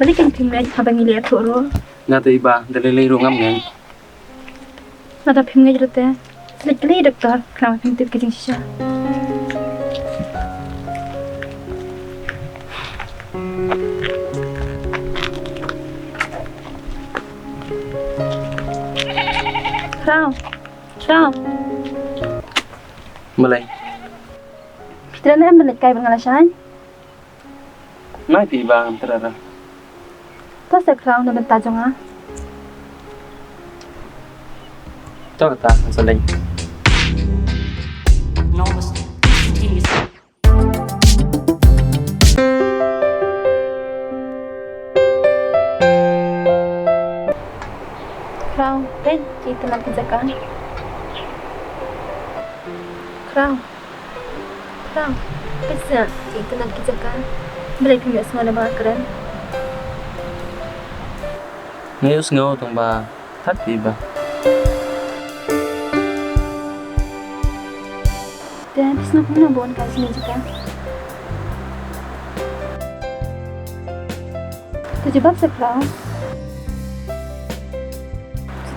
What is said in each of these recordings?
balik kan phim habang ngeliat thoro Nata iba dalilay rungam ngan. nada phim ngay rute lekli doktor kram phim tip kiting sha Kram Malay. Fitra na balik kay bangalasan Nai ti iba ang terara. tas kram na benta jonga Cho kata ang salay. Enormous instantaneous. Kram pen kita nak kejakan Kram bisa kita nak kejakan balik phim semua na ba keren Ngayos ngaw tong ba tat ti iba. dan bisna pun bon kasi ni jika terjebak sekram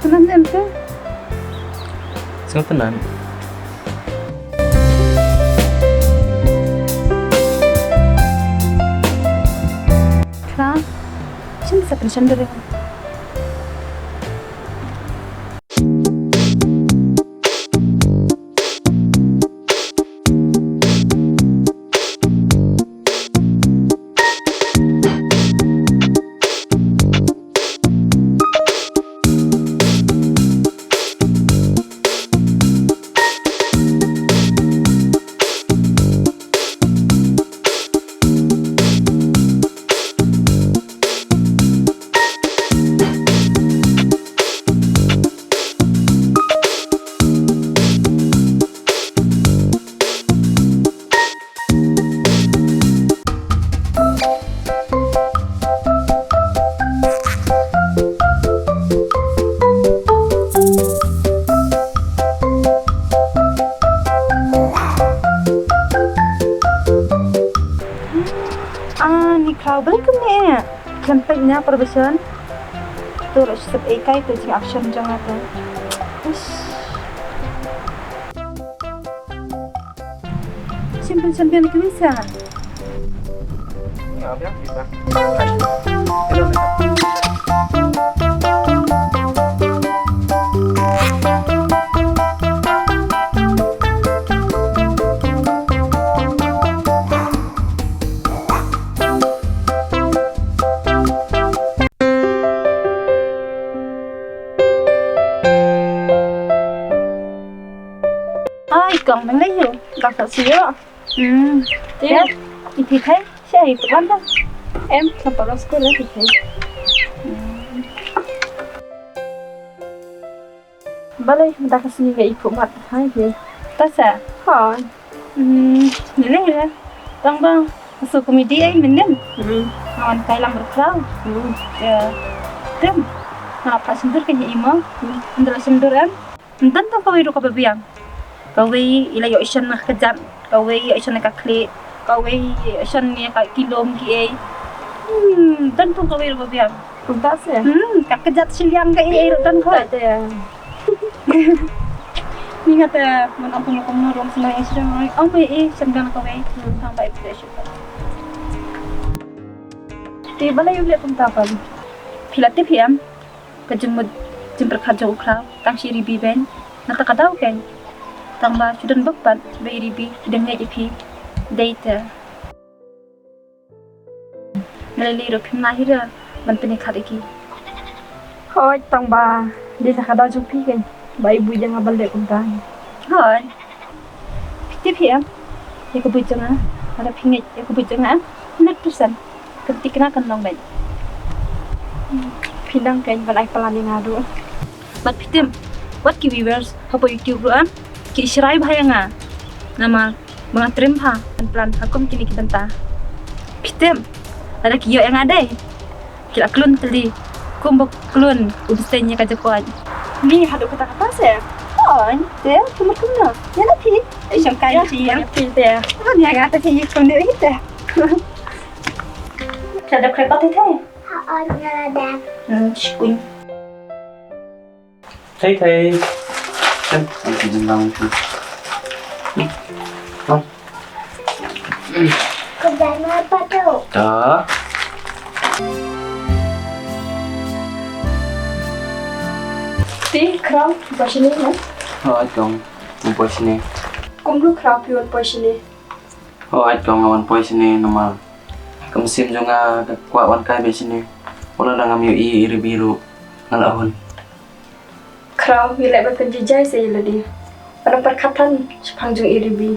setelah nempe Sing tenan. Kram sini sa pensyon dere ni kau balik ke ni campaignnya perbesian tu harus setiap ikai tu cing action jangan tu simpan ni bisa Ngabi ang iba. Còn bánh lấy nhiều đọc thật xíu ạ tiếp thì thấy sẽ hình tụi lắm đó em làm bảo school đó thì thấy balik kita kasih ke ibu mat hai je tas ah ha ni le tang bang masuk komedi ai menen kawan kai lam berkrau ya tem na pas sendur ke imam sendur senduran enten tu kau iru kau biang kau ila yo isan nak kejap kau yo isan nak klik kau isan ni kat kilom ki ai enten tu kau iru biang Tuntas ya? kak kejap siliang ke ai dan kau ya. Ni kata menampung kamu rom senang yang sedang oh mai sedang kau tang baik pressure ti balai ulit tuntapan pilate piam kejemut jemper kajau klau tang siri biben nata kadau kan tang ba sudan bakpat bai ribi dengan ipi data nalali ro pim lahira bantene khadiki Hoi, tang ba. Dia nak ada jupi kan. Ba ibu jangan balik kuntang. Hoi. Tiếp hiểm. Thì có bụi chân á. Ada pingit, ya có bụi chân á. 100%. Ketik kena kentong baik. Pindang kan balai pelan yang ngadu. But pitim. What ki viewers? Apa YouTube ruan? Ki isyarai bahaya nga. Nama mga trim ha. Plan hakum kini kita ta. Pitim. Ada kiyo yang ada. Kira klun tadi. Kumbuk klun udustenya kajakuan. Ni hadu kata apa sih? Hoi. Dia cuma kena. Ya napi. Isang kaya Yang siang. pintar. Kan ya kata si kau ni kita. Ada kereta tu. Shkuin. Thấy thấy. Anh chỉ đừng lòng thôi. Không. Đó. Ti kraw pasini na. Anh còn một poin sini. Kumlu kraw pion pasini. Anh còn one poin sini normal. Kemusim juga kuat one kai be sini. Wala na ngam iri biru ngalahon. Kraw milai berpenjajai saya lagi. Pada perkataan sepanjang iribi.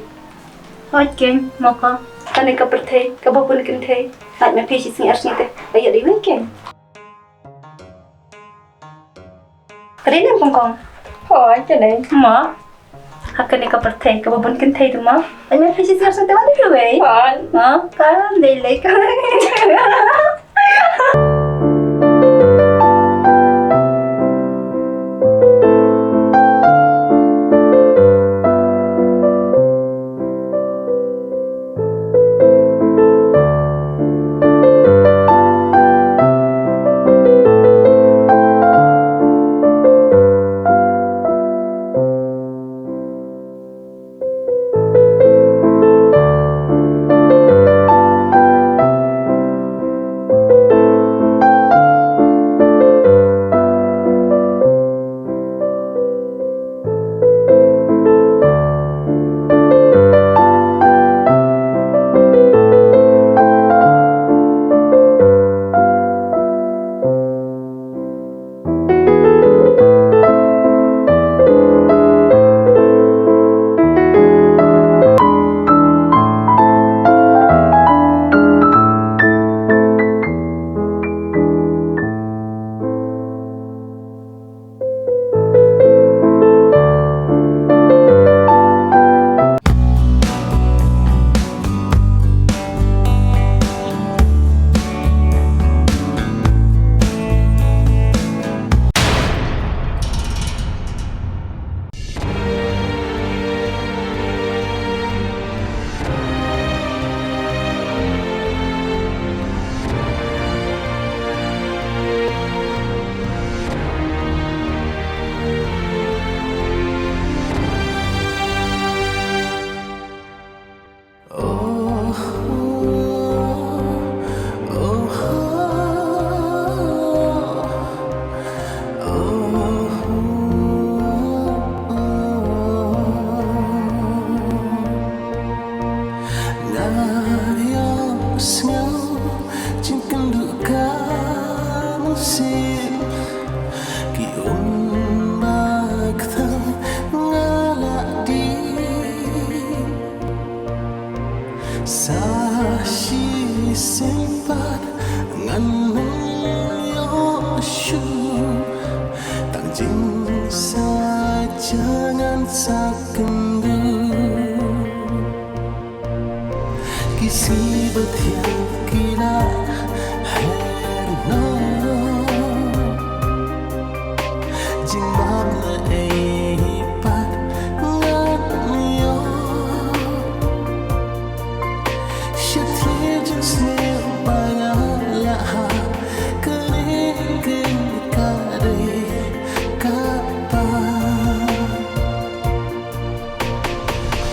Hoi ken moko. Tani ka perthai, ka babul kenthay. Tại mẹ phi sinh ars ngite. Bây giờ đi lấy ken. Tadi ni pangkong. Hoi, jadi. Ma. Hakkan ni ka perthai ka babun kenthay tu ma. Ai mẹ phi sinh ars ngite wala tu wei. Hoi. Ma, ka lấy ka. Sashi sempat nganung yoshu tangjing saja ngan sakendu kisi betiang kila herno jing